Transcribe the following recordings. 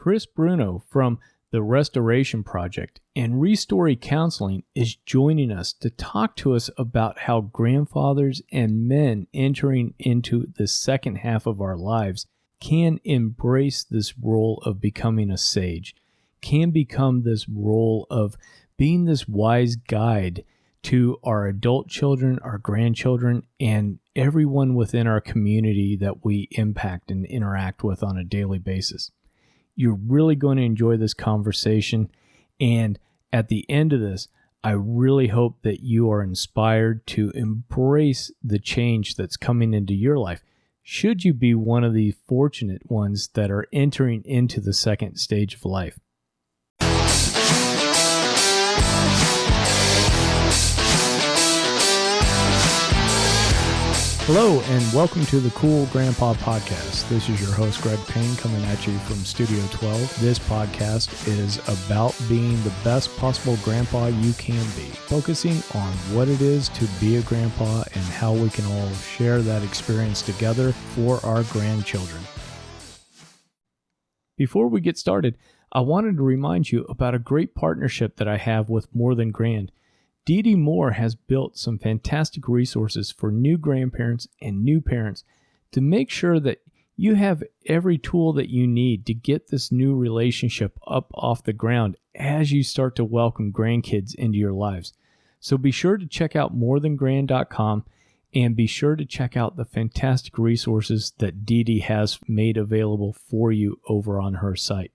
Chris Bruno from the Restoration Project and ReStory Counseling is joining us to talk to us about how grandfathers and men entering into the second half of our lives can embrace this role of becoming a sage, can become this role of being this wise guide to our adult children, our grandchildren, and everyone within our community that we impact and interact with on a daily basis. You're really going to enjoy this conversation. And at the end of this, I really hope that you are inspired to embrace the change that's coming into your life. Should you be one of the fortunate ones that are entering into the second stage of life. Hello, and welcome to the Cool Grandpa Podcast. This is your host, Greg Payne, coming at you from Studio 12. This podcast is about being the best possible grandpa you can be, focusing on what it is to be a grandpa and how we can all share that experience together for our grandchildren. Before we get started, I wanted to remind you about a great partnership that I have with More Than Grand. Dee Moore has built some fantastic resources for new grandparents and new parents to make sure that you have every tool that you need to get this new relationship up off the ground as you start to welcome grandkids into your lives. So be sure to check out morethangrand.com and be sure to check out the fantastic resources that Dee has made available for you over on her site.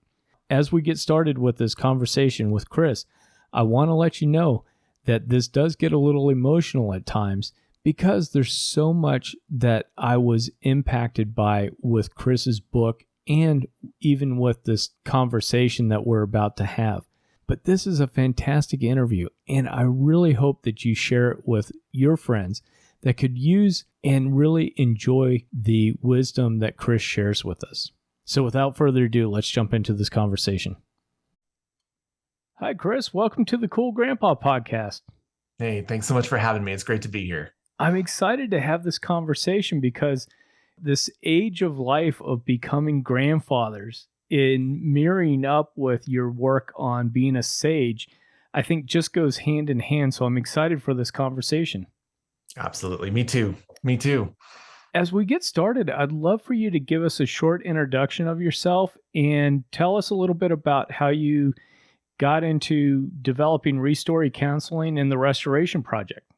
As we get started with this conversation with Chris, I want to let you know that this does get a little emotional at times because there's so much that I was impacted by with Chris's book and even with this conversation that we're about to have. But this is a fantastic interview, and I really hope that you share it with your friends that could use and really enjoy the wisdom that Chris shares with us. So without further ado, let's jump into this conversation. Hi, Chris. Welcome to the Cool Grandpa Podcast. Hey, thanks so much for having me. It's great to be here. I'm excited to have this conversation because this age of life of becoming grandfathers in mirroring up with your work on being a sage, I think just goes hand in hand. So I'm excited for this conversation. Absolutely. Me too. Me too. As we get started, I'd love for you to give us a short introduction of yourself and tell us a little bit about how you got into developing ReStory Counseling and the Restoration Project.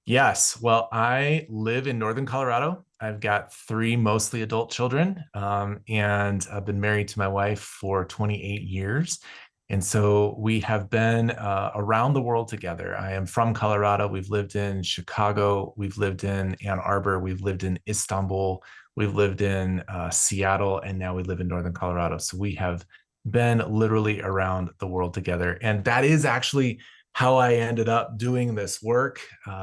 Yes. Well, I live in Northern Colorado. I've got 3 mostly adult children, and I've been married to my wife for 28 years. And so we have been around the world together. I am from Colorado. We've lived in Chicago. We've lived in Ann Arbor. We've lived in Istanbul. We've lived in Seattle. And now we live in Northern Colorado. So we have been literally around the world together. And that is actually how I ended up doing this work.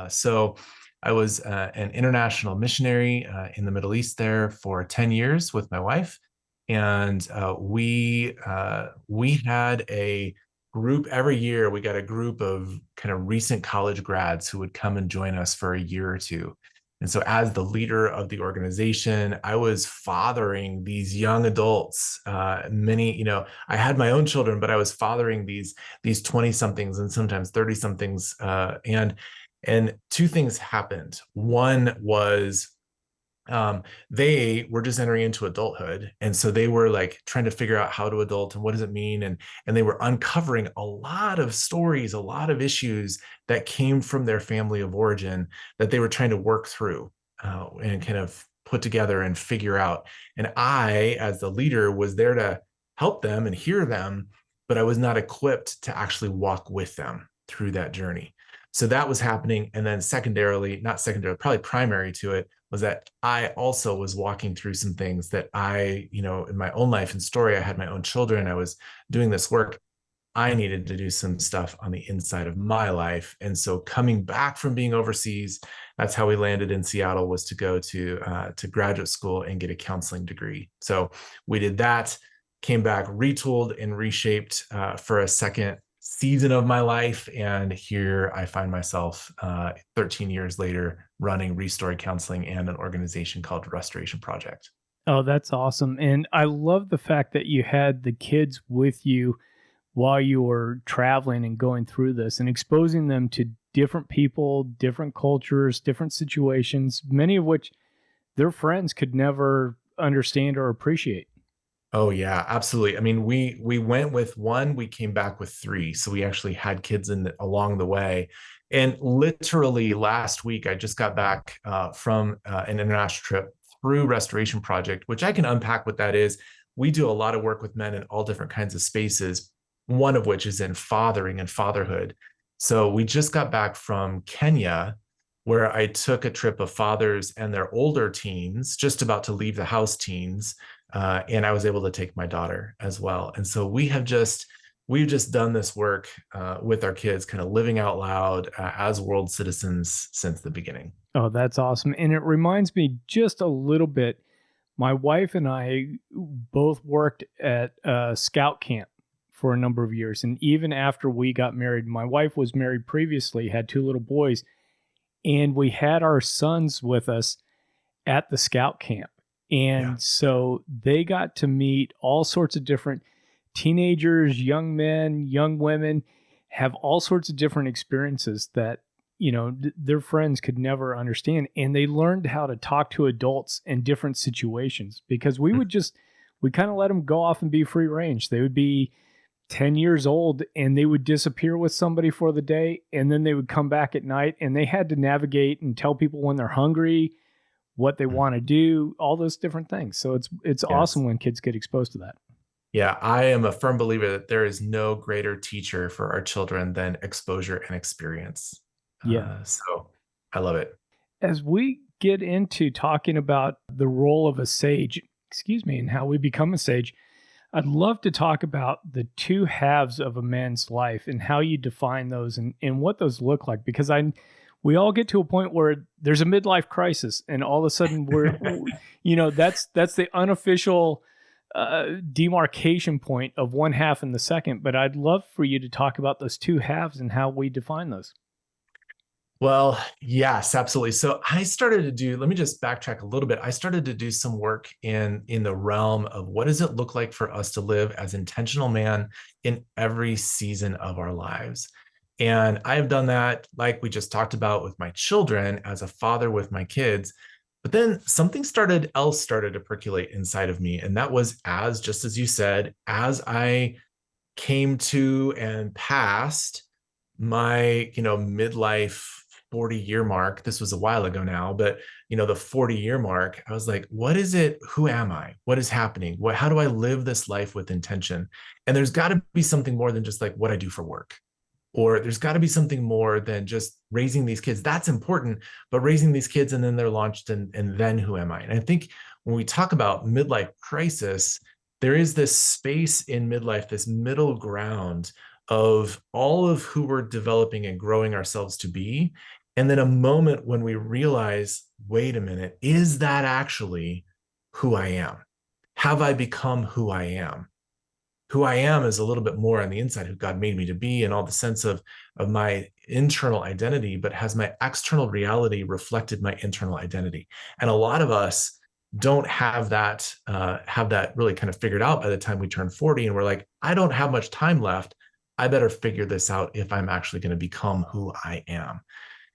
So I was an international missionary in the Middle East there for 10 years with my wife. And we had a group every year. We got a group of kind of recent college grads who would come and join us for a year or two. And so as the leader of the organization, I was fathering these young adults. Many, I had my own children, but I was fathering these 20-somethings and sometimes 30-somethings. And 2 things happened. One was they were just entering into adulthood. And so they were like trying to figure out how to adult and what does it mean? And they were uncovering a lot of stories, a lot of issues that came from their family of origin that they were trying to work through and kind of put together and figure out. And I, as the leader, was there to help them and hear them, but I was not equipped to actually walk with them through that journey. So that was happening. And then probably primary to it, was that I also was walking through some things that I, in my own life and story, I had my own children. I was doing this work. I needed to do some stuff on the inside of my life. And so coming back from being overseas, that's how we landed in Seattle, was to go to graduate school and get a counseling degree. So we did that, came back, retooled and reshaped for a second season of my life. And here I find myself 13 years later running ReStory Counseling and an organization called Restoration Project. Oh, that's awesome. And I love the fact that you had the kids with you while you were traveling and going through this and exposing them to different people, different cultures, different situations, many of which their friends could never understand or appreciate. Oh yeah, absolutely. I mean, we went with one, we came back with three, so we actually had kids along the way. And literally last week, I just got back from an international trip through Restoration Project, which I can unpack what that is. We do a lot of work with men in all different kinds of spaces, one of which is in fathering and fatherhood. So we just got back from Kenya, where I took a trip of fathers and their older teens, just about to leave the house teens, and I was able to take my daughter as well. And so we've just done this work with our kids, kind of living out loud as world citizens since the beginning. Oh, that's awesome. And it reminds me just a little bit. My wife and I both worked at a scout camp for a number of years. And even after we got married, my wife was married previously, had two little boys, and we had our sons with us at the scout camp. Yeah. And so they got to meet all sorts of different teenagers, young men, young women, have all sorts of different experiences that, their friends could never understand. And they learned how to talk to adults in different situations because we kind of let them go off and be free range. They would be 10 years old and they would disappear with somebody for the day. And then they would come back at night and they had to navigate and tell people when they're hungry, what they want to do, all those different things. So it's Yes. awesome when kids get exposed to that. Yeah, I am a firm believer that there is no greater teacher for our children than exposure and experience. Yeah. So I love it. As we get into talking about the role of a sage, excuse me, and how we become a sage, I'd love to talk about the two halves of a man's life and how you define those and what those look like. Because we all get to a point where there's a midlife crisis, and all of a sudden that's the unofficial demarcation point of one half and the second. But I'd love for you to talk about those two halves and how we define those. Well, yes, absolutely. So I started to do, let me just backtrack a little bit. I started to do some work in the realm of what does it look like for us to live as intentional man in every season of our lives. And I have done that, like we just talked about with my children, as a father with my kids. But then something else started to percolate inside of me. And that was, as just as you said, as I came to and passed my midlife 40-year mark. This was a while ago now, but the 40-year mark, I was like, what is it? Who am I? What is happening? How do I live this life with intention? And there's got to be something more than just like what I do for work, or there's got to be something more than just raising these kids. That's important, but raising these kids and then they're launched, and then who am I? And I think when we talk about midlife crisis, there is this space in midlife, this middle ground of all of who we're developing and growing ourselves to be. And then a moment when we realize, wait a minute, is that actually who I am? Have I become who I am? Who I am is a little bit more on the inside, who God made me to be, and all the sense of my internal identity, but has my external reality reflected my internal identity? And a lot of us don't have that really kind of figured out by the time we turn 40, and we're like, I don't have much time left. I better figure this out if I'm actually going to become who I am.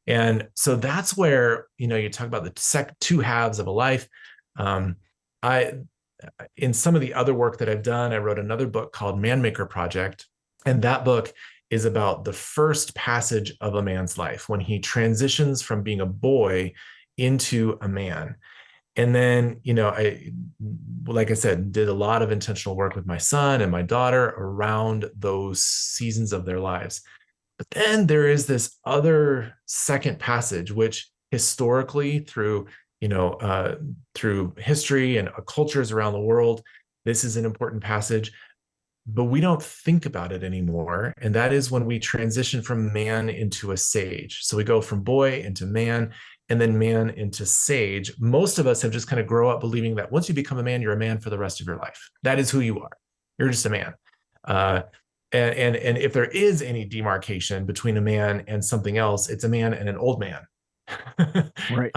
And so that's where, you talk about the two halves of a life. Um, I, in some of the other work that I've done, I wrote another book called Man Maker Project. And that book is about the first passage of a man's life when he transitions from being a boy into a man. And then, like I said, did a lot of intentional work with my son and my daughter around those seasons of their lives. But then there is this other second passage, which historically, through history and cultures around the world, this is an important passage, but we don't think about it anymore. And that is when we transition from man into a sage. So we go from boy into man, and then man into sage. Most of us have just kind of grow up believing that once you become a man, you're a man for the rest of your life. That is who you are. You're just a man. Uh, and if there is any demarcation between a man and something else, it's a man and an old man. Right.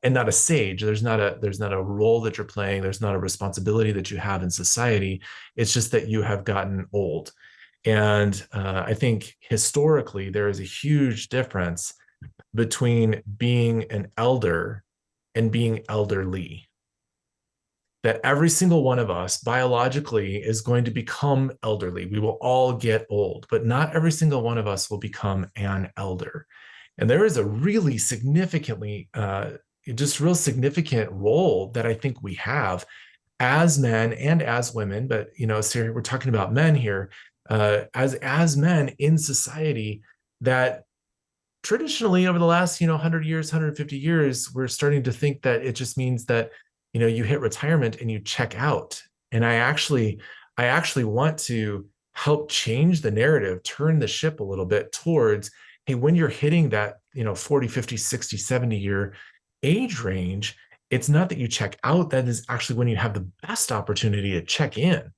And not a sage. There's not a role that you're playing. There's not a responsibility that you have in society. It's just that you have gotten old. And I think historically there is a huge difference between being an elder and being elderly. That every single one of us biologically is going to become elderly. We will all get old, but not every single one of us will become an elder. And there is a really significantly, just real significant role that I think we have as men and as women. But so we're talking about men here, as men in society, that traditionally over the last 100 years, 150 years, we're starting to think that it just means that you hit retirement and you check out. And I actually want to help change the narrative, turn the ship a little bit towards, hey, when you're hitting that 40, 50, 60, 70-year age range, it's not that you check out. That is actually when you have the best opportunity to check in,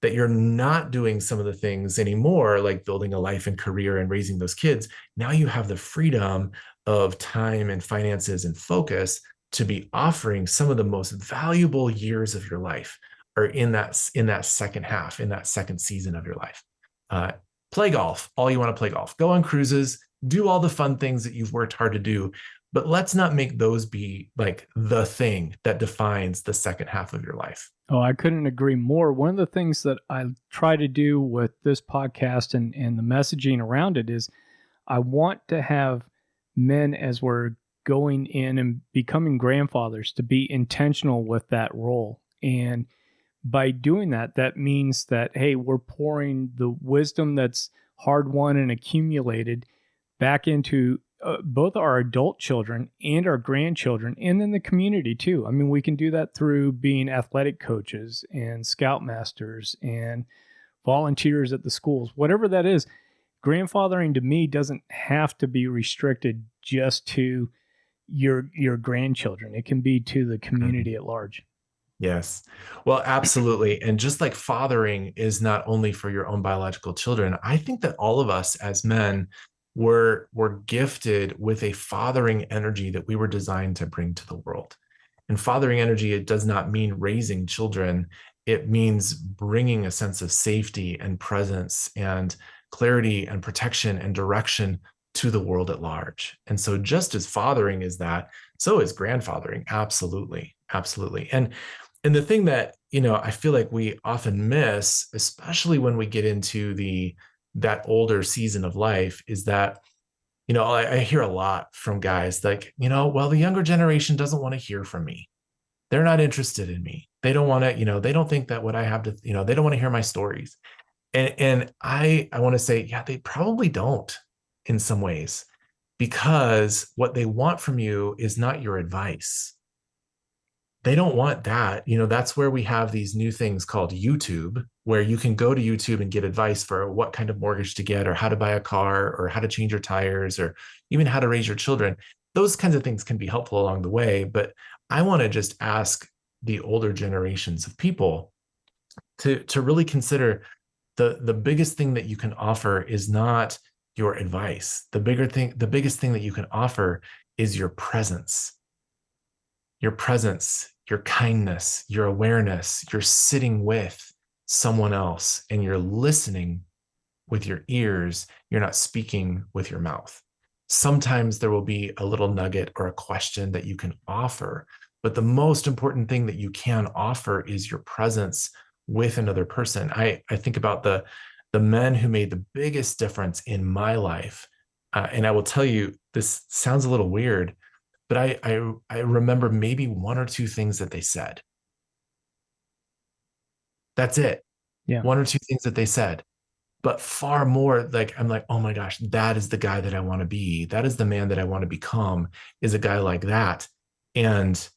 that you're not doing some of the things anymore, like building a life and career and raising those kids. Now you have the freedom of time and finances and focus to be offering some of the most valuable years of your life are in that second half, in that second season of your life. Uh, Play golf, all you want to play golf. Go on cruises, do all the fun things that you've worked hard to do. But let's not make those be like the thing that defines the second half of your life. Oh, I couldn't agree more. One of the things that I try to do with this podcast and the messaging around it is I want to have men, as we're going in and becoming grandfathers, to be intentional with that role. And by doing that, that means that, hey, we're pouring the wisdom that's hard won and accumulated back into both our adult children and our grandchildren, and then the community too. I mean, we can do that through being athletic coaches and scoutmasters and volunteers at the schools, whatever that is. Grandfathering to me doesn't have to be restricted just to your grandchildren. It can be to the community at large. Yes. Well, absolutely. And just like fathering is not only for your own biological children, I think that all of us as men were gifted with a fathering energy that we were designed to bring to the world. And fathering energy, it does not mean raising children. It means bringing a sense of safety and presence and clarity and protection and direction to the world at large. And so just as fathering is that, so is grandfathering. Absolutely. Absolutely. And the thing that, I feel like we often miss, especially when we get into that older season of life, is that, I hear a lot from guys like, well, the younger generation doesn't want to hear from me. They're not interested in me. They don't want to, they don't think that what I have to, they don't want to hear my stories. And I want to say, yeah, they probably don't in some ways, because what they want from you is not your advice. They don't want that. That's where we have these new things called YouTube, where you can go to YouTube and get advice for what kind of mortgage to get, or how to buy a car, or how to change your tires, or even how to raise your children. Those kinds of things can be helpful along the way. But I want to just ask the older generations of people to really consider the biggest thing that you can offer is not your advice. The biggest thing that you can offer is your presence, your kindness, your awareness. You're sitting with someone else and you're listening with your ears. You're not speaking with your mouth. Sometimes there will be a little nugget or a question that you can offer, but the most important thing that you can offer is your presence with another person. I think about the men who made the biggest difference in my life. And I will tell you, this sounds a little weird, but I remember maybe one or two things that they said. That's it. Yeah. One or two things that they said. But far more, like, I'm like, oh my gosh, that is the guy that I want to be. That is the man that I want to become, is a guy like that. And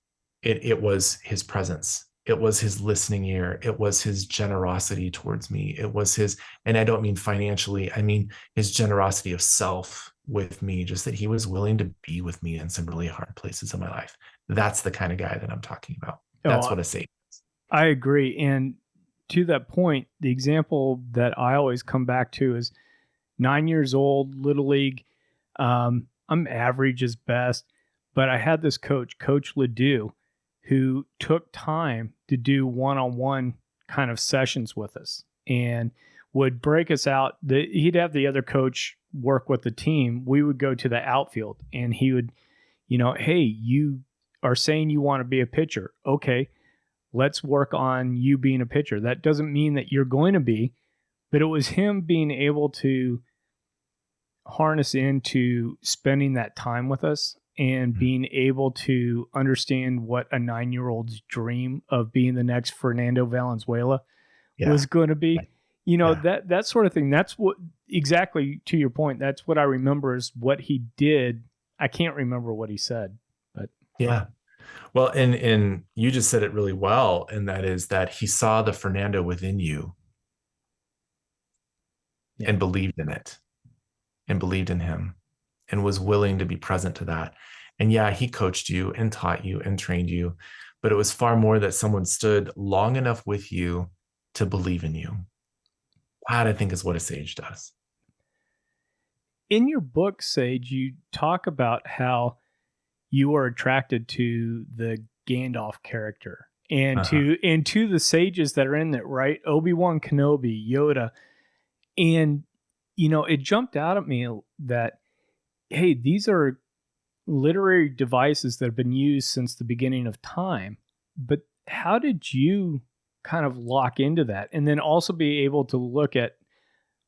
it was his presence. It was his listening ear. It was his generosity towards me. It was his, and I don't mean financially, I mean his generosity of self with me, just that he was willing to be with me in some really hard places in my life. That's the kind of guy that I'm talking about. That's what a saint is. I agree. And to that point, the example that I always come back to is 9 years old, Little League. I'm average is best. But I had this coach, Coach Ledoux, who took time to do one-on-one kind of sessions with us and would break us out. He'd have the other coach work with the team. We would go to the outfield and he would, hey, you are saying you want to be a pitcher. Okay, let's work on you being a pitcher. That doesn't mean that you're going to be, but it was him being able to harness into spending that time with us and being able to understand what a 9-year-old's dream of being the next Fernando Valenzuela was going to be. That sort of thing. That's what, exactly to your point, that's what I remember is what he did. I can't remember what he said, but Yeah. Well, and you just said it really well, and that is that he saw the Fernando within you and believed in it and believed in him and was willing to be present to that. And yeah, he coached you and taught you and trained you, but it was far more that someone stood long enough with you to believe in you. That, I think, is what a sage does. In your book, Sage, you talk about how you are attracted to the Gandalf character and to the sages that are in it, right? Obi-Wan Kenobi, Yoda. And, it jumped out at me that, hey, these are literary devices that have been used since the beginning of time. But how did you kind of lock into that? And then also be able to look at,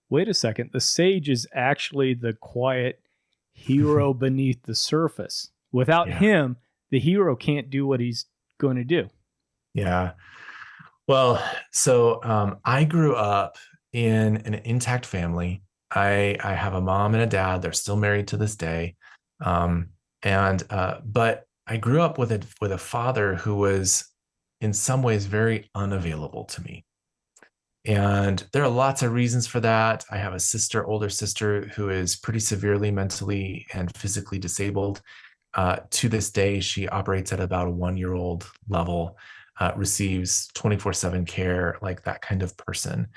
wait a second, the sage is actually the quiet hero beneath the surface. Without him, the hero can't do what he's going to do. Yeah. Well, so I grew up in an intact family. I have a mom and a dad. They're still married to this day. But I grew up with a father who was in some ways very unavailable to me. And there are lots of reasons for that. I have a older sister, who is pretty severely mentally and physically disabled. To this day, she operates at about a 1-year-old level, receives 24/7 care, like that kind of person.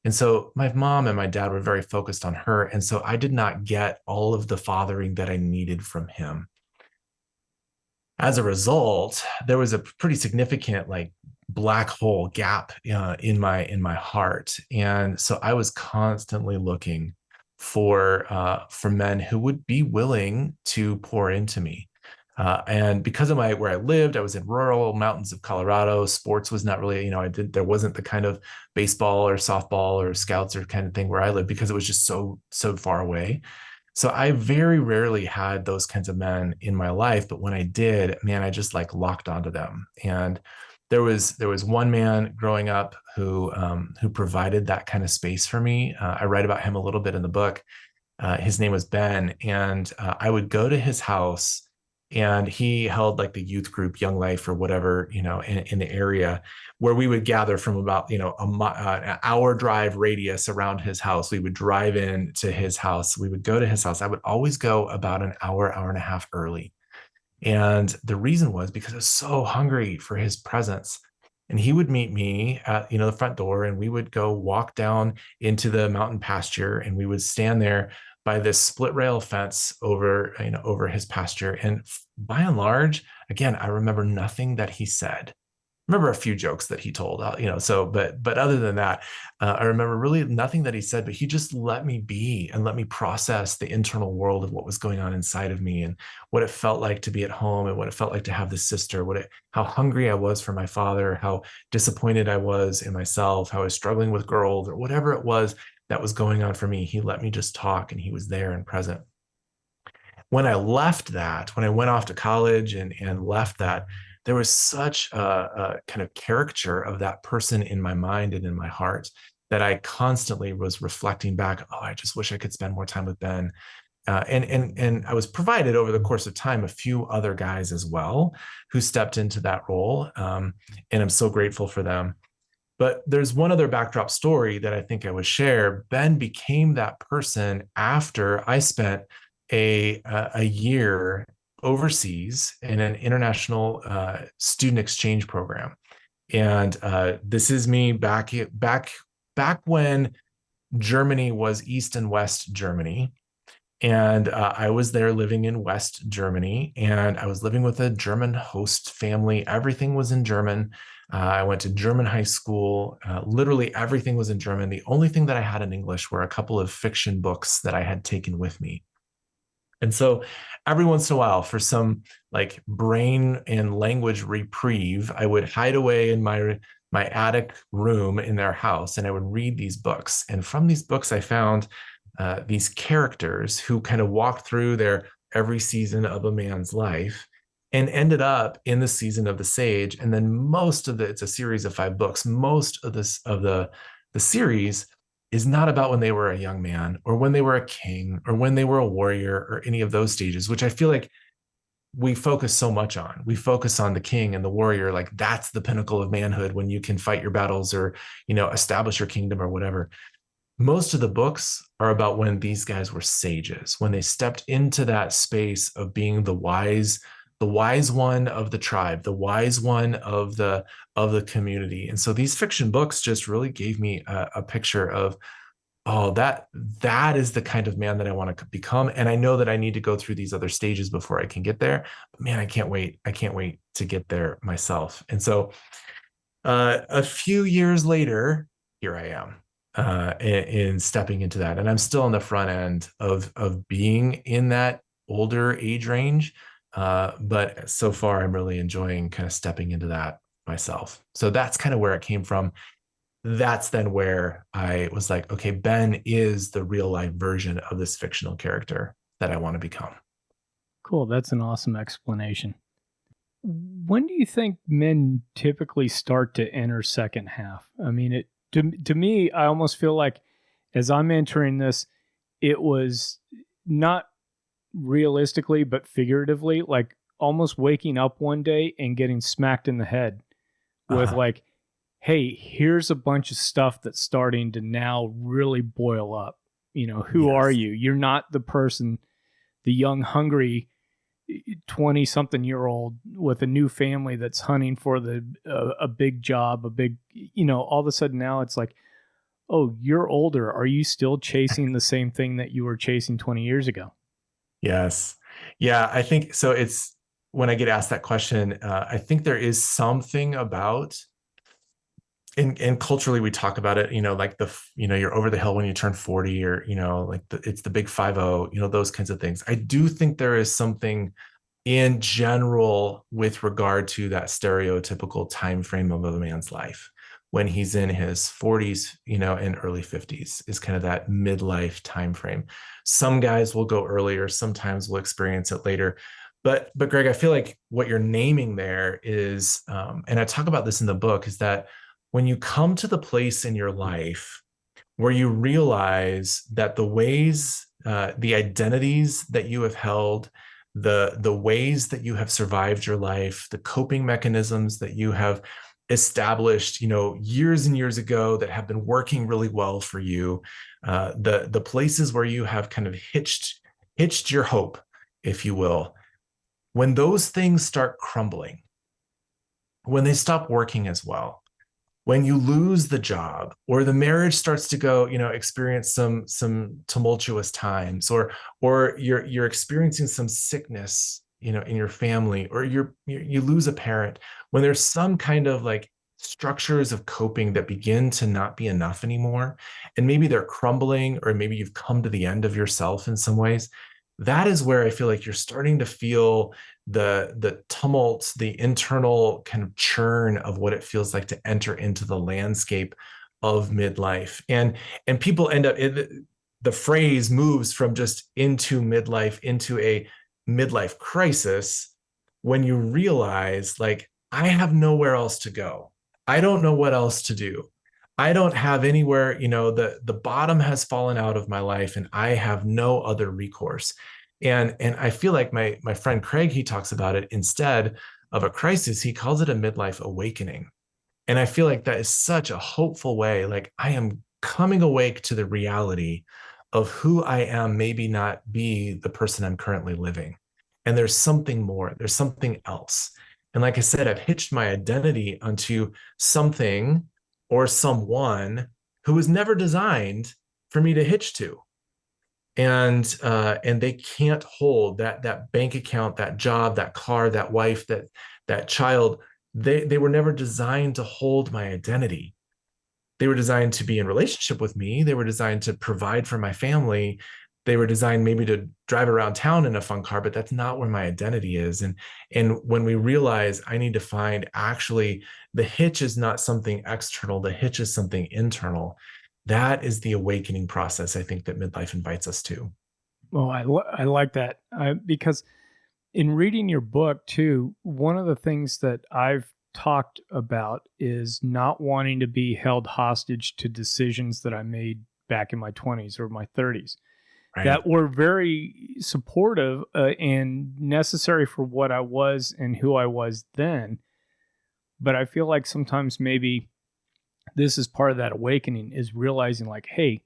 And so my mom and my dad were very focused on her. And so I did not get all of the fathering that I needed from him. As a result, there was a pretty significant black hole gap in my heart, and so I was constantly looking for men who would be willing to pour into me. And because of where I lived, I was in rural mountains of Colorado. Sports was not really, there wasn't the kind of baseball or softball or scouts or kind of thing where I lived, because it was just so far away. So I very rarely had those kinds of men in my life, but when I did, man, I just locked onto them. And there was one man growing up who provided that kind of space for me. I write about him a little bit in the book. His name was Ben, and I would go to his house, and he held the youth group, Young Life or whatever, in the area, where we would gather from about an hour drive radius around his house. We would drive in to his house. We would go to his house. I would always go about an hour and a half early. And the reason was because I was so hungry for his presence. And he would meet me at the front door, and we would go walk down into the mountain pasture, and we would stand there by this split rail fence over his pasture. And by and large, again, I remember nothing that he said. Remember a few jokes that he told, but other than that, I remember really nothing that he said, but he just let me be and let me process the internal world of what was going on inside of me, and what it felt like to be at home, and what it felt like to have this sister, how hungry I was for my father, how disappointed I was in myself, how I was struggling with girls, or whatever it was that was going on for me. He let me just talk, and he was there and present. When I left that, when I went off to college and left that, there was such a kind of caricature of that person in my mind and in my heart, that I constantly was reflecting back. Oh, I just wish I could spend more time with Ben. And I was provided over the course of time a few other guys as well who stepped into that role, and I'm so grateful for them. But there's one other backdrop story that I think I would share. Ben became that person after I spent a year overseas in an international student exchange program. And this is me back when Germany was East and West Germany. And I was there living in West Germany, and I was living with a German host family. Everything was in German. I went to German high school. Literally everything was in German. The only thing that I had in English were a couple of fiction books that I had taken with me. And so every once in a while, for some like brain and language reprieve, I would hide away in my attic room in their house, and I would read these books. And from these books, I found these characters who kind of walked through their every season of a man's life and ended up in the season of the sage. And then most of it's a series of 5 books. Most of this of the series is not about when they were a young man or when they were a king or when they were a warrior or any of those stages, which I feel like we focus so much on. We focus on the king and the warrior, like that's the pinnacle of manhood when you can fight your battles or, establish your kingdom or whatever. Most of the books are about when these guys were sages, when they stepped into that space of being the wise one of the tribe, the wise one of the community. And so these fiction books just really gave me a picture of, oh, that is the kind of man that I want to become. And I know that I need to go through these other stages before I can get there. But man, I can't wait. I can't wait to get there myself. And so a few years later, here I am in stepping into that, and I'm still on the front end of being in that older age range. But so far, I'm really enjoying kind of stepping into that myself. So that's kind of where it came from. That's then where I was like, okay, Ben is the real life version of this fictional character that I want to become. Cool. That's an awesome explanation. When do you think men typically start to enter second half? I mean, to me, I almost feel like as I'm entering this, it was not realistically, but figuratively, like almost waking up one day and getting smacked in the head with like, hey, here's a bunch of stuff that's starting to now really boil up. Who Yes. are you? You're not the person, the young, hungry 20 something year old with a new family that's hunting for a big job, a big, all of a sudden now it's like, oh, you're older. Are you still chasing the same thing that you were chasing 20 years ago? Yes. Yeah, I think so. It's when I get asked that question, I think there is something about, and culturally we talk about it, like you're over the hill when you turn 40, or, like it's the big 50, those kinds of things. I do think there is something in general with regard to that stereotypical time frame of a man's life when he's in his 40s, and early 50s is kind of that midlife time frame. Some guys will go earlier, sometimes we'll experience it later. But Greg, I feel like what you're naming there is, and I talk about this in the book, is that when you come to the place in your life where you realize that the ways, the identities that you have held, the ways that you have survived your life, the coping mechanisms that you have established, years and years ago that have been working really well for you, the places where you have kind of hitched your hope, if you will, when those things start crumbling, when they stop working as well, when you lose the job or the marriage starts to go, experience some tumultuous times, or you're experiencing some sickness, in your family, or you lose a parent, when there's some kind of like structures of coping that begin to not be enough anymore, and maybe they're crumbling, or maybe you've come to the end of yourself in some ways, that is where I feel like you're starting to feel the tumult, the internal kind of churn of what it feels like to enter into the landscape of midlife. And people end up, the phrase moves from just into midlife into a midlife crisis when you realize, like, I have nowhere else to go. I don't know what else to do. I don't have anywhere, the bottom has fallen out of my life and I have no other recourse. And I feel like my friend Craig, he talks about it, instead of a crisis, he calls it a midlife awakening. And I feel like that is such a hopeful way. Like, I am coming awake to the reality of who I am, maybe not be the person I'm currently living. And there's something more, there's something else. And like I said, I've hitched my identity onto something or someone who was never designed for me to hitch to. and they can't hold that bank account, that job, that car, that wife, that child. They were never designed to hold my identity. They were designed to be in relationship with me. They were designed to provide for my family. They were designed maybe to drive around town in a fun car, but that's not where my identity is. And when we realize I need to find, actually the hitch is not something external, the hitch is something internal. That is the awakening process I think that midlife invites us to. Well, I like that because in reading your book too, one of the things that I've talked about is not wanting to be held hostage to decisions that I made back in my 20s or my 30s Right. that were very supportive and necessary for what I was and who I was then. But I feel like sometimes maybe this is part of that awakening, is realizing like, hey,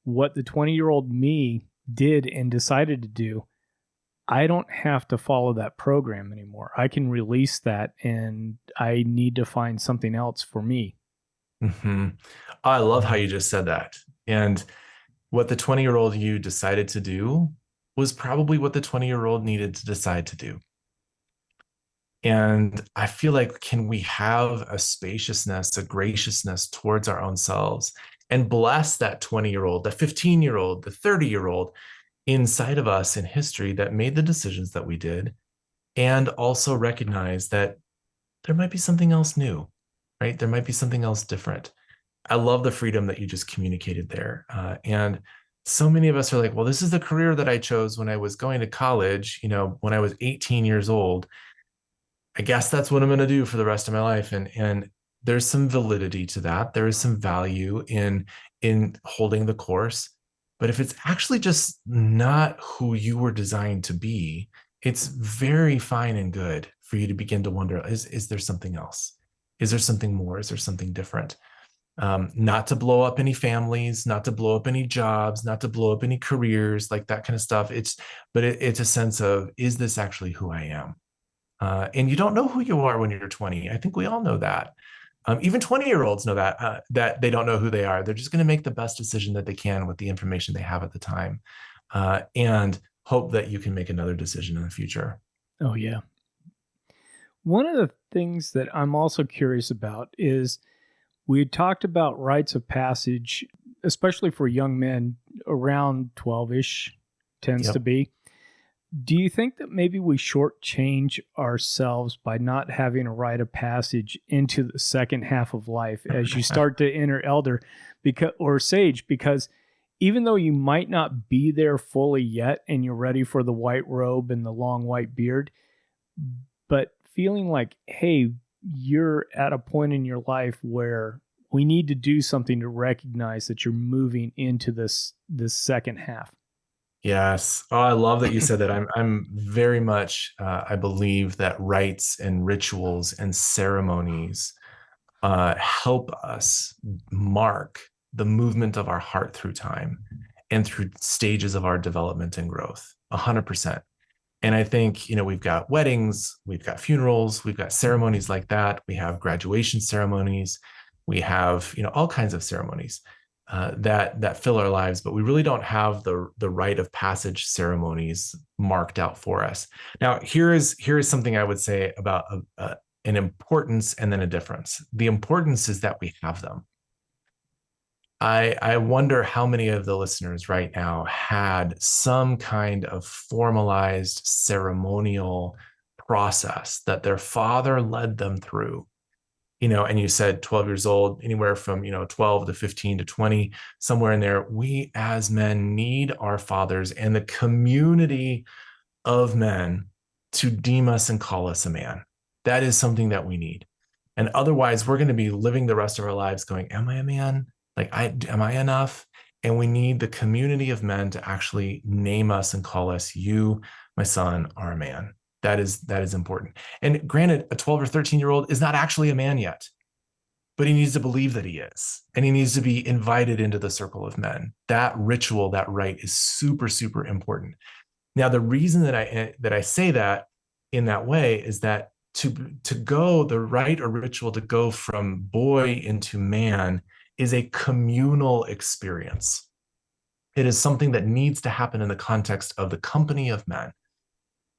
what the 20-year-old me did and decided to do, I don't have to follow that program anymore. I can release that and I need to find something else for me. Hmm. I love how you just said that. And what the 20-year-old you decided to do was probably what the 20-year-old needed to decide to do. And I feel like, can we have a spaciousness, a graciousness towards our own selves and bless that 20-year-old, the 15-year-old, the 30-year-old inside of us in history that made the decisions that we did, and also recognize that there might be something else new, right? There might be something else different. I love the freedom that you just communicated there. And so many of us are like, well, this is the career that I chose when I was going to college, when I was 18 years old. I guess that's what I'm going to do for the rest of my life. And there's some validity to that. There is some value in holding the course. But if it's actually just not who you were designed to be, it's very fine and good for you to begin to wonder, is there something else? Is there something more? Is there something different? Not to blow up any families, not to blow up any jobs, not to blow up any careers, like that kind of stuff. It's a sense of, is this actually who I am? And you don't know who you are when you're 20. I think we all know that. Even 20-year-olds know that they don't know who they are. They're just going to make the best decision that they can with the information they have at the time, and hope that you can make another decision in the future. Oh, yeah. One of the things that I'm also curious about is we had talked about rites of passage, especially for young men around 12 ish, tends to Yep. be. Do you think that maybe we shortchange ourselves by not having a rite of passage into the second half of life as you start to enter elder or sage? Because even though you might not be there fully yet and you're ready for the white robe and the long white beard, but feeling like, hey, you're at a point in your life where we need to do something to recognize that you're moving into this second half. Yes. Oh, I love that you said that. I'm very much, I believe that rites and rituals and ceremonies help us mark the movement of our heart through time and through stages of our development and growth. 100%. And I think, we've got weddings, we've got funerals, we've got ceremonies like that. We have graduation ceremonies. We have, all kinds of ceremonies that fill our lives, but we really don't have the rite of passage ceremonies marked out for us. Now, here is something I would say about an importance and then a difference. The importance is that we have them. I wonder how many of the listeners right now had some kind of formalized ceremonial process that their father led them through. And you said 12 years old, anywhere from 12 to 15 to 20, somewhere in there. We as men need our fathers and the community of men to deem us and call us a man. That is something that we need. And otherwise, we're going to be living the rest of our lives going, am I a man? Am I enough? And we need the community of men to actually name us and call us, you, my son, are a man. That is important. And granted, a 12 or 13-year-old is not actually a man yet, but he needs to believe that he is. And he needs to be invited into the circle of men. That ritual, that rite is super, super important. Now, the reason that I say that in that way is that to go the rite or ritual to go from boy into man is a communal experience. It is something that needs to happen in the context of the company of men.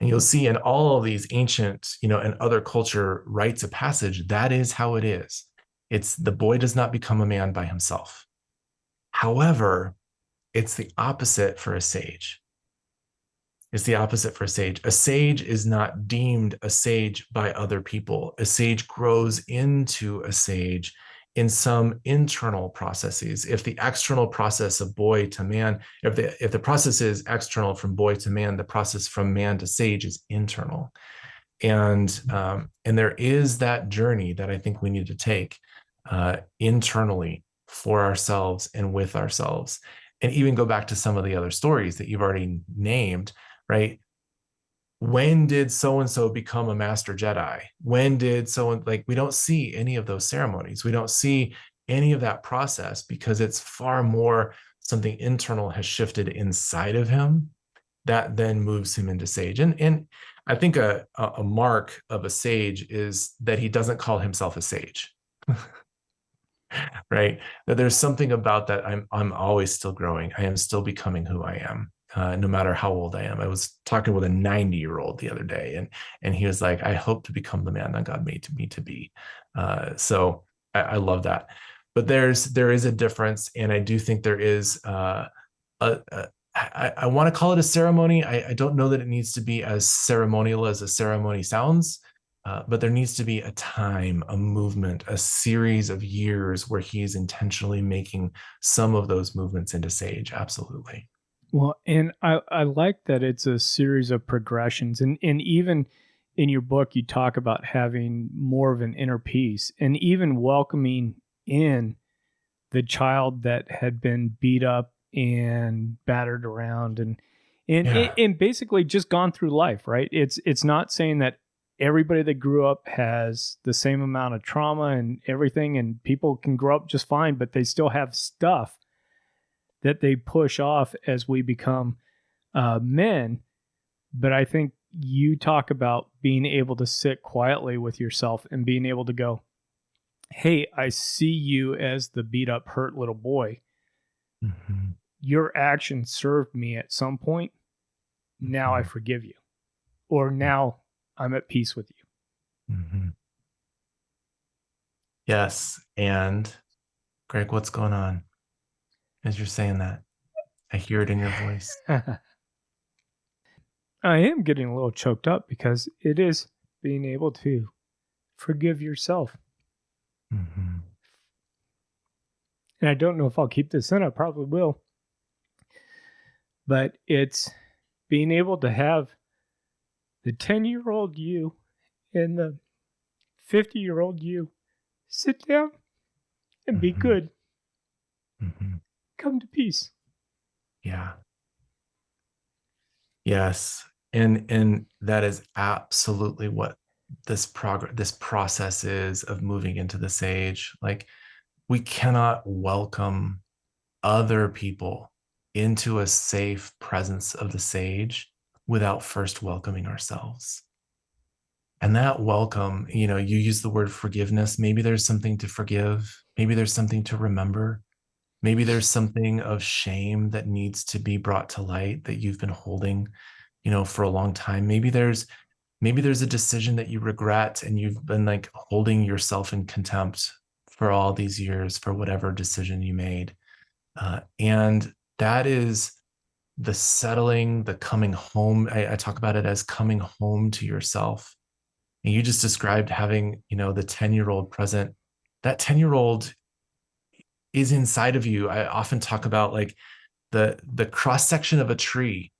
And you'll see in all of these ancient, and other culture rites of passage, that is how it is. It's the boy does not become a man by himself. However, it's the opposite for a sage. It's the opposite for a sage. A sage is not deemed a sage by other people. A sage grows into a sage in some internal processes. If the external process of boy to man, if the process is external from boy to man, the process from man to sage is internal. And there is that journey that I think we need to take internally for ourselves and with ourselves, and even go back to some of the other stories that you've already named, right? When did so and so become a master Jedi? When did someone, like, we don't see any of those ceremonies. We don't see any of that process because it's far more something internal has shifted inside of him that then moves him into sage. And I think a mark of a sage is that he doesn't call himself a sage. Right? That there's something about that. I'm always still growing. I am still becoming who I am, no matter how old I am. I was talking with a 90-year-old the other day, and he was like, "I hope to become the man that God made me to be." So I love that. But there is a difference, and I do think there is I want to call it a ceremony. I don't know that it needs to be as ceremonial as a ceremony sounds. But there needs to be a time, a movement, a series of years where he is intentionally making some of those movements into sage. Absolutely. Well, and I like that it's a series of progressions. And even in your book, you talk about having more of an inner peace and even welcoming in the child that had been beat up and battered around Yeah. and basically just gone through life, right? It's not saying that everybody that grew up has the same amount of trauma and everything, and people can grow up just fine, but they still have stuff that they push off as we become men. But I think you talk about being able to sit quietly with yourself and being able to go, hey, I see you as the beat up, hurt little boy. Mm-hmm. Your action served me at some point. Now I forgive you. Or now I'm at peace with you. Mm-hmm. Yes. And Greg, what's going on as you're saying that? I hear it in your voice. I am getting a little choked up because it is being able to forgive yourself. Mm-hmm. And I don't know if I'll keep this in, I probably will. But it's being able to have the 10-year-old you and the 50-year-old you sit down and be Mm-hmm. good. Mm-hmm. Come to peace. Yeah. Yes. And that is absolutely what this process is of moving into the sage. Like, we cannot welcome other people into a safe presence of the sage without first welcoming ourselves. And that welcome, you use the word forgiveness. Maybe there's something to forgive. Maybe there's something to remember. Maybe there's something of shame that needs to be brought to light that you've been holding, for a long time. Maybe there's a decision that you regret and you've been like holding yourself in contempt for all these years for whatever decision you made. And that is the settling, the coming home. I talk about it as coming home to yourself. And you just described having, the 10-year-old present. That 10-year-old is inside of you. I often talk about like the cross section of a tree.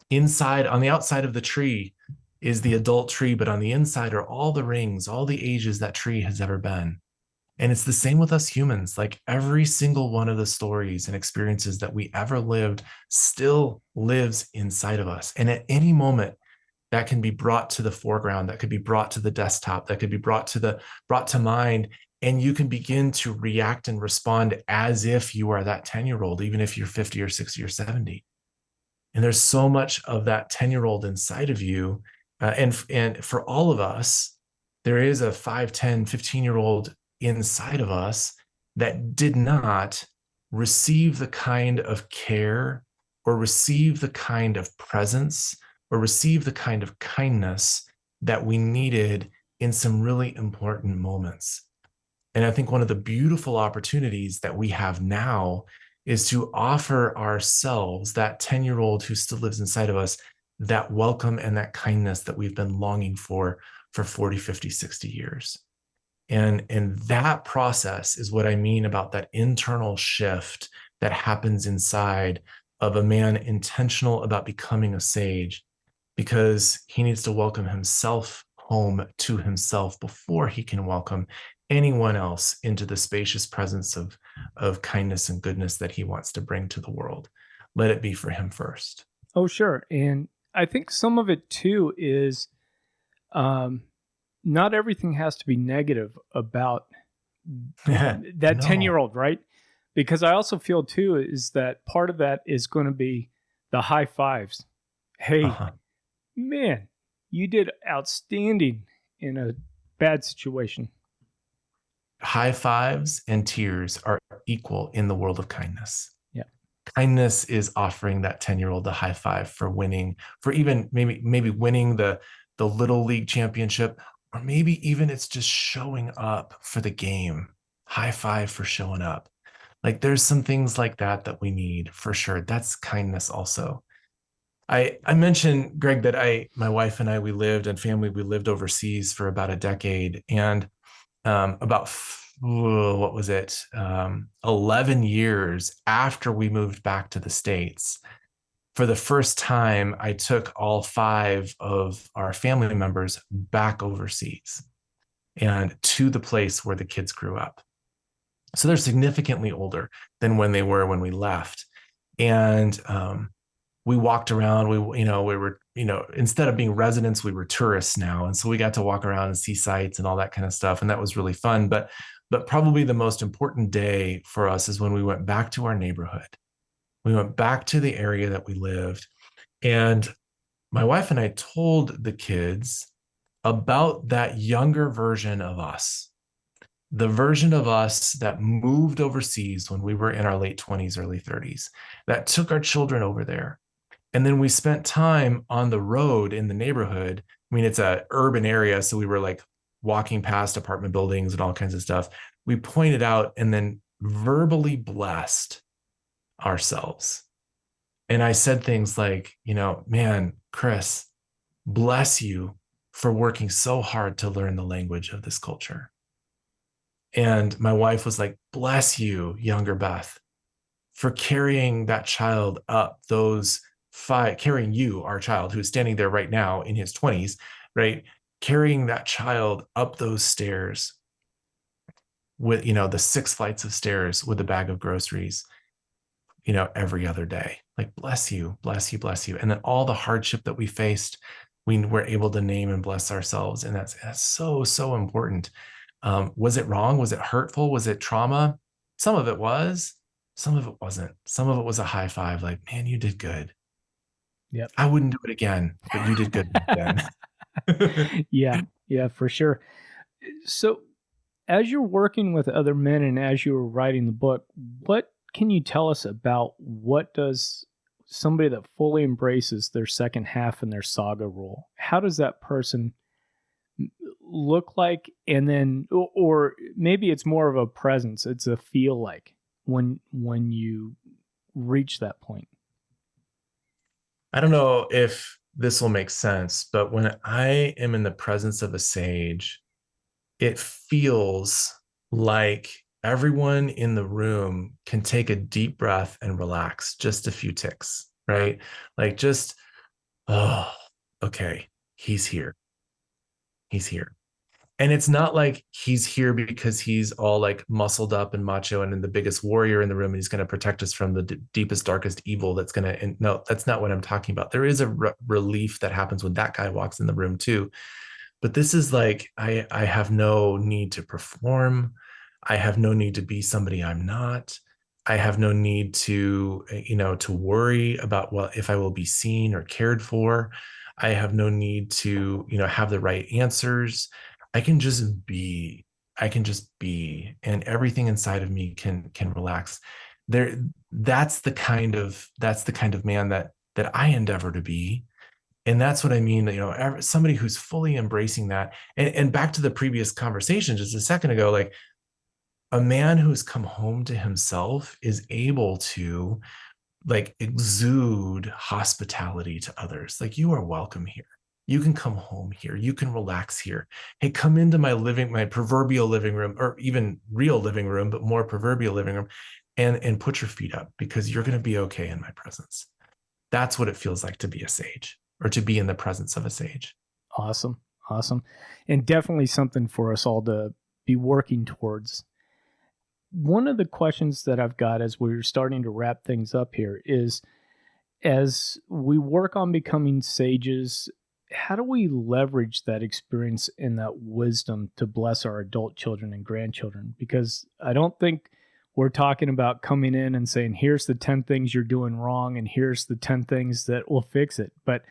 Inside, on the outside of the tree is the adult tree, but on the inside are all the rings, all the ages that tree has ever been. And it's the same with us humans. Like, every single one of the stories and experiences that we ever lived still lives inside of us. And at any moment, that can be brought to the foreground, that could be brought to the desktop, that could be brought to mind. And you can begin to react and respond as if you are that 10-year-old, even if you're 50 or 60 or 70. And there's so much of that 10-year-old inside of you. And for all of us, there is a 5, 10, 15-year-old inside of us that did not receive the kind of care or receive the kind of presence or receive the kind of kindness that we needed in some really important moments. And I think one of the beautiful opportunities that we have now is to offer ourselves, that 10-year-old who still lives inside of us, that welcome and that kindness that we've been longing for 40, 50, 60 years. And that process is what I mean about that internal shift that happens inside of a man intentional about becoming a sage, because he needs to welcome himself home to himself before he can welcome anyone else into the spacious presence of kindness and goodness that he wants to bring to the world. Let it be for him first. Oh, sure. And I think some of it too is um, not everything has to be negative about that 10-year No. old, right? Because I also feel too is that part of that is going to be the high fives. Hey, Uh-huh. man, you did outstanding in a bad situation. High fives and tears are equal in the world of kindness. Yeah. Kindness is offering that 10-year-old the high five for winning, for even maybe winning the little league championship, or maybe even it's just showing up for the game. High five for showing up. Like there's some things like that that we need for sure. That's kindness also. I mentioned, Greg, that my wife and I, we lived overseas for about a decade. And about what was it 11 years after we moved back to the States, for the first time I took all five of our family members back overseas and to the place where the kids grew up. So they're significantly older than when they were when we left. And we walked around. We were, instead of being residents, we were tourists now. And so we got to walk around and see sights and all that kind of stuff. And that was really fun. But probably the most important day for us is when we went back to our neighborhood. We went back to the area that we lived. And my wife and I told the kids about that younger version of us, the version of us that moved overseas when we were in our late 20s, early 30s, that took our children over there. And then we spent time on the road in the neighborhood. I mean, it's a urban area, so we were like walking past apartment buildings and all kinds of stuff. We pointed out and then verbally blessed ourselves. And I said things like, man, Chris, bless you for working so hard to learn the language of this culture. And my wife was like, bless you, younger Beth, for carrying that child up those five, carrying you, our child, who's standing there right now in his 20s, right? Carrying that child up those stairs with, the 6 flights of stairs with a bag of groceries, every other day. Like, bless you, bless you, bless you. And then all the hardship that we faced, we were able to name and bless ourselves. And that's so, so important. Was it wrong? Was it hurtful? Was it trauma? Some of it was. Some of it wasn't. Some of it was a high five, like, man, you did good. Yep. I wouldn't do it again, but you did good then. Yeah. Yeah, for sure. So, as you're working with other men and as you were writing the book, what can you tell us about what does somebody that fully embraces their second half in their saga role? How does that person look like? And then, or maybe it's more of a presence. It's a feel like when you reach that point. I don't know if this will make sense, but when I am in the presence of a sage, it feels like everyone in the room can take a deep breath and relax just a few ticks, right? Like just, oh, okay, he's here. He's here. And it's not like he's here because he's all like muscled up and macho and the biggest warrior in the room and he's going to protect us from the deepest darkest evil that's going to, no, that's not what I'm talking about. There is a relief that happens when that guy walks in the room too. But this is like, I have no need to perform. I have no need to be somebody I'm not. I have no need to, to worry about if I will be seen or cared for. I have no need to, have the right answers. I can just be. I can just be, and everything inside of me can relax. there, that's the kind of man that I endeavor to be. And that's what I mean, somebody who's fully embracing that. And back to the previous conversation just a second ago, like a man who's come home to himself is able to like exude hospitality to others. Like, you are welcome here. You can come home here. You can relax here. Hey, come into my proverbial living room, or even real living room, but more proverbial living room, and put your feet up, because you're going to be okay in my presence. That's what it feels like to be a sage, or to be in the presence of a sage. Awesome. Awesome. And definitely something for us all to be working towards. One of the questions that I've got as we're starting to wrap things up here is, as we work on becoming sages, how do we leverage that experience and that wisdom to bless our adult children and grandchildren? Because I don't think we're talking about coming in and saying, here's the 10 things you're doing wrong, and here's the 10 things that will fix it. But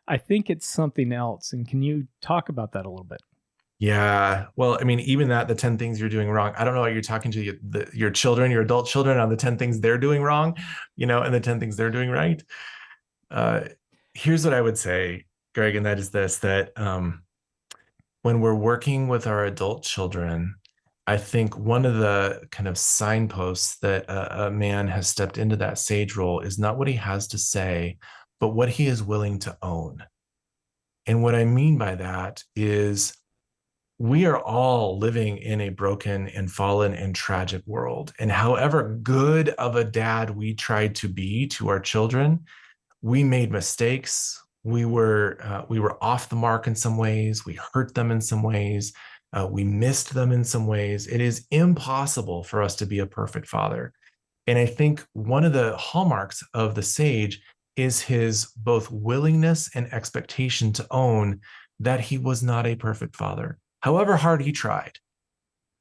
I think it's something else. And can you talk about that a little bit? Yeah. Well, I mean, even that, the 10 things you're doing wrong. I don't know what you're talking to your children, your adult children, on the 10 things they're doing wrong, and the 10 things they're doing right. Uh, Here's what I would say, Greg, and that is this, that when we're working with our adult children, I think one of the kind of signposts that a man has stepped into that sage role is not what he has to say, but what he is willing to own. And what I mean by that is, we are all living in a broken and fallen and tragic world. And however good of a dad we tried to be to our children, we made mistakes. We were off the mark in some ways. We hurt them in some ways. We missed them in some ways. It is impossible for us to be a perfect father. And I think one of the hallmarks of the sage is his both willingness and expectation to own that he was not a perfect father. However hard he tried,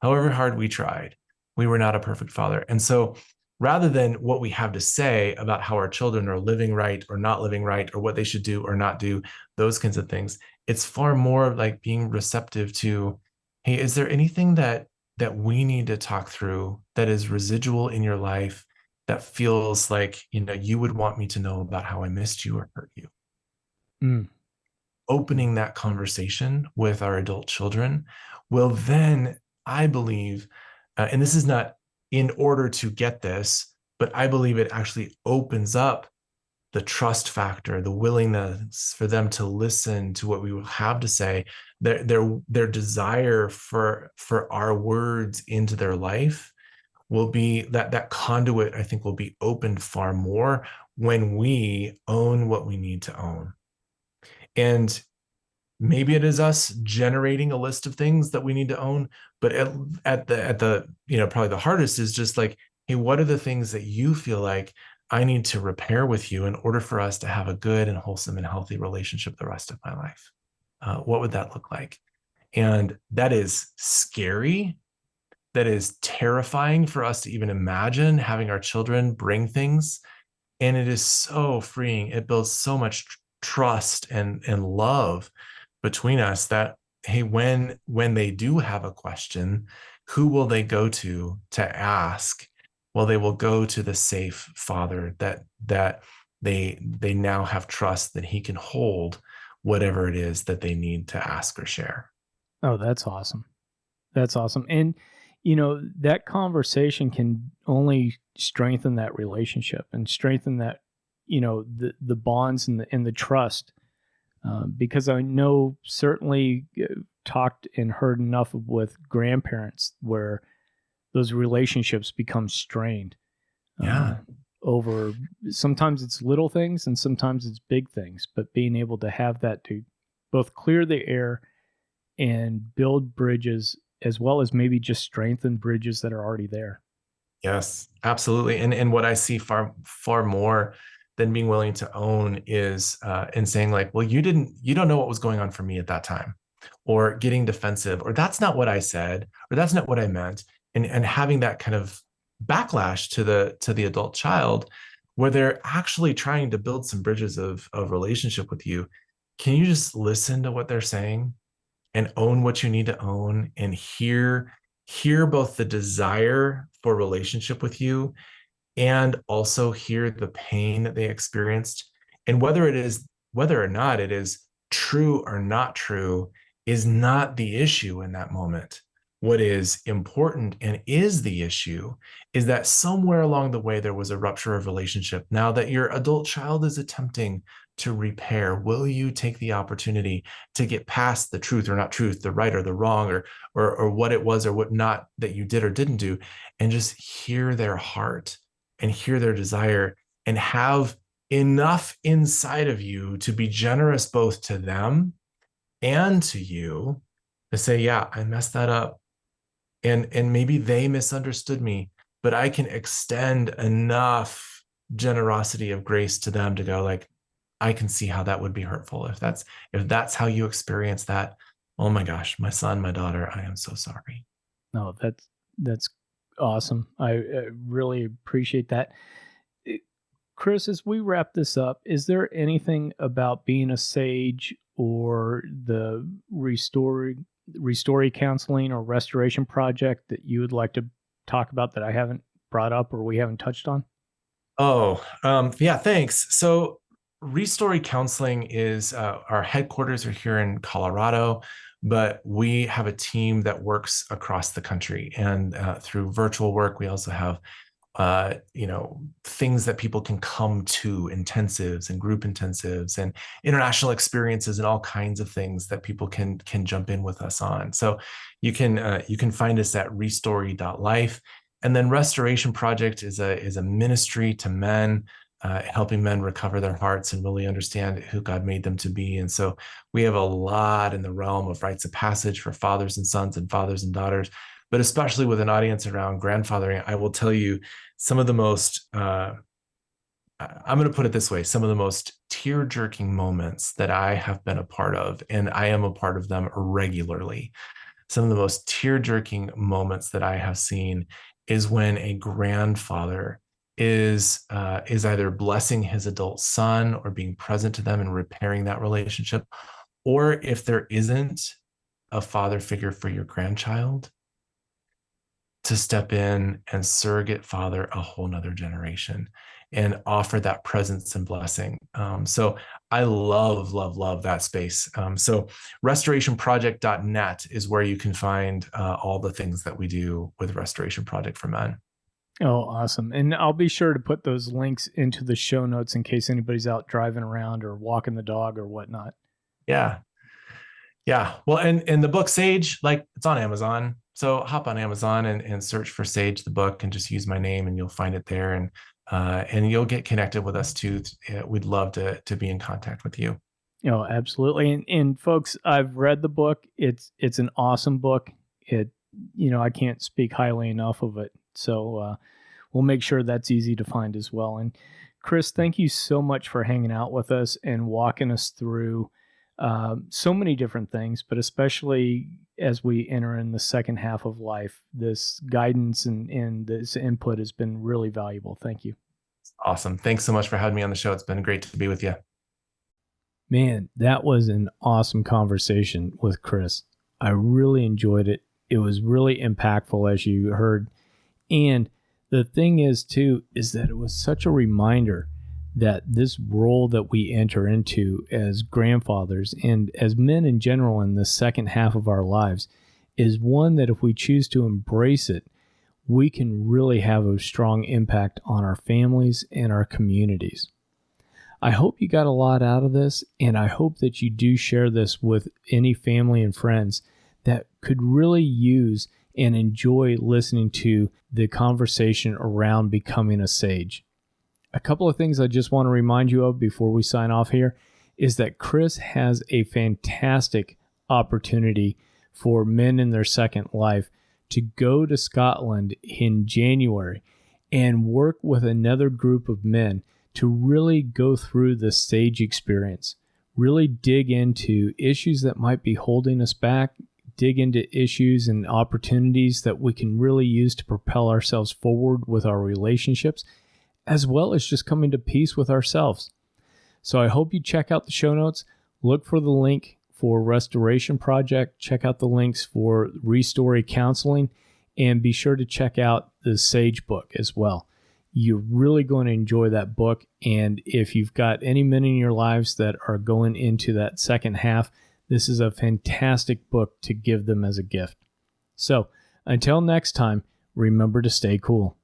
however hard we tried, we were not a perfect father. And so rather than what we have to say about how our children are living right or not living right, or what they should do or not do, those kinds of things, it's far more like being receptive to, hey, is there anything that we need to talk through that is residual in your life, that feels like, you would want me to know about how I missed you or hurt you? Mm. Opening that conversation with our adult children will then, I believe, and this is not in order to get this, but I believe it actually opens up the trust factor, the willingness for them to listen to what we will have to say, their desire for our words into their life will be that conduit, I think, will be opened far more when we own what we need to own. And maybe it is us generating a list of things that we need to own, but at the probably the hardest is just like, hey, what are the things that you feel like I need to repair with you in order for us to have a good and wholesome and healthy relationship the rest of my life? What would that look like? And that is scary. That is terrifying for us to even imagine having our children bring things. And it is so freeing. It builds so much trust and love between us, that, hey, when they do have a question, who will they go to ask? Well, they will go to the safe father that they now have trust that he can hold whatever it is that they need to ask or share. Oh, that's awesome. That's awesome. And, that conversation can only strengthen that relationship and strengthen that, the bonds and the trust. Because I know certainly talked and heard enough with grandparents where those relationships become strained. Yeah. Over, sometimes it's little things and sometimes it's big things, but being able to have that to both clear the air and build bridges, as well as maybe just strengthen bridges that are already there. Yes, absolutely. And what I see far more than being willing to own is in saying like, well, you don't know what was going on for me at that time, or getting defensive, or that's not what I said, or that's not what I meant, and having that kind of backlash to the adult child, where they're actually trying to build some bridges of relationship with you. Can you just listen to what they're saying and own what you need to own, and hear both the desire for relationship with you and also hear the pain that they experienced. And whether or not it is true or not true is not the issue in that moment. What is important and is the issue is that somewhere along the way there was a rupture of relationship. Now that your adult child is attempting to repair, will you take the opportunity to get past the truth or not truth, the right or the wrong, or what it was or what not that you did or didn't do, and just hear their heart and hear their desire and have enough inside of you to be generous both to them and to you to say, yeah, I messed that up. And maybe they misunderstood me, but I can extend enough generosity of grace to them to go like, I can see how that would be hurtful. If that's how you experience that, oh my gosh, my son, my daughter, I am so sorry. No, that's awesome. I really appreciate that. Eh, Chris, as we wrap this up, is there anything about being a sage or the ReStory Counseling or Restoration Project that you would like to talk about that I haven't brought up or we haven't touched on? Oh, yeah, thanks. So, ReStory Counseling is our headquarters are here in Colorado, but we have a team that works across the country. And through virtual work, we also have things that people can come to, intensives and group intensives and international experiences and all kinds of things that people can jump in with us on. So you can find us at restory.life. And then Restoration Project is a ministry to men, helping men recover their hearts and really understand who God made them to be. And so we have a lot in the realm of rites of passage for fathers and sons and fathers and daughters, but especially with an audience around grandfathering. I will tell you some of the most, I'm going to put it this way, some of the most tear jerking moments that I have been a part of, and I am a part of them regularly. Some of the most tear jerking moments that I have seen is when a grandfather is either blessing his adult son or being present to them and repairing that relationship, or if there isn't a father figure for your grandchild, to step in and surrogate father a whole nother generation and offer that presence and blessing. So I love that space. So restorationproject.net is where you can find all the things that we do with Restoration Project for Men. Oh, awesome. And I'll be sure to put those links into the show notes in case anybody's out driving around or walking the dog or whatnot. Yeah. Yeah. Well, and the book Sage, like it's on Amazon. So hop on Amazon and search for Sage, the book, and just use my name and you'll find it there. And you'll get connected with us too. We'd love to be in contact with you. Oh, absolutely. And folks, I've read the book. It's an awesome book. I can't speak highly enough of it. So we'll make sure that's easy to find as well. And Chris, thank you so much for hanging out with us and walking us through so many different things, but especially as we enter in the second half of life, this guidance and this input has been really valuable. Thank you. Awesome. Thanks so much for having me on the show. It's been great to be with you. Man, that was an awesome conversation with Chris. I really enjoyed it. It was really impactful, as you heard. And the thing is, too, is that it was such a reminder that this role that we enter into as grandfathers and as men in general in the second half of our lives is one that if we choose to embrace it, we can really have a strong impact on our families and our communities. I hope you got a lot out of this, and I hope that you do share this with any family and friends that could really use and enjoy listening to the conversation around becoming a sage. A couple of things I just want to remind you of before we sign off here is that Chris has a fantastic opportunity for men in their second life to go to Scotland in January and work with another group of men to really go through the sage experience, really dig into issues that might be holding us back, dig into issues and opportunities that we can really use to propel ourselves forward with our relationships, as well as just coming to peace with ourselves. So I hope you check out the show notes. Look for the link for Restoration Project. Check out the links for ReStory Counseling, and be sure to check out the Sage book as well. You're really going to enjoy that book. And if you've got any men in your lives that are going into that second half, this is a fantastic book to give them as a gift. So until next time, remember to stay cool.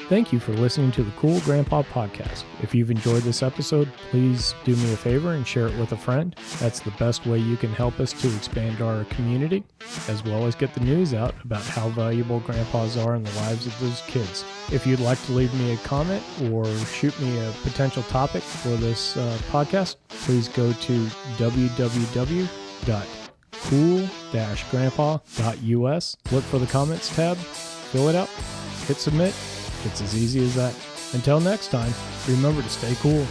Thank you for listening to the Cool Grandpa Podcast. If you've enjoyed this episode, please do me a favor and share it with a friend. That's the best way you can help us to expand our community, as well as get the news out about how valuable grandpas are in the lives of those kids. If you'd like to leave me a comment or shoot me a potential topic for this podcast, please go to www.cool-grandpa.us. Look for the comments tab, fill it out, hit submit. It's as easy as that. Until next time, remember to stay cool.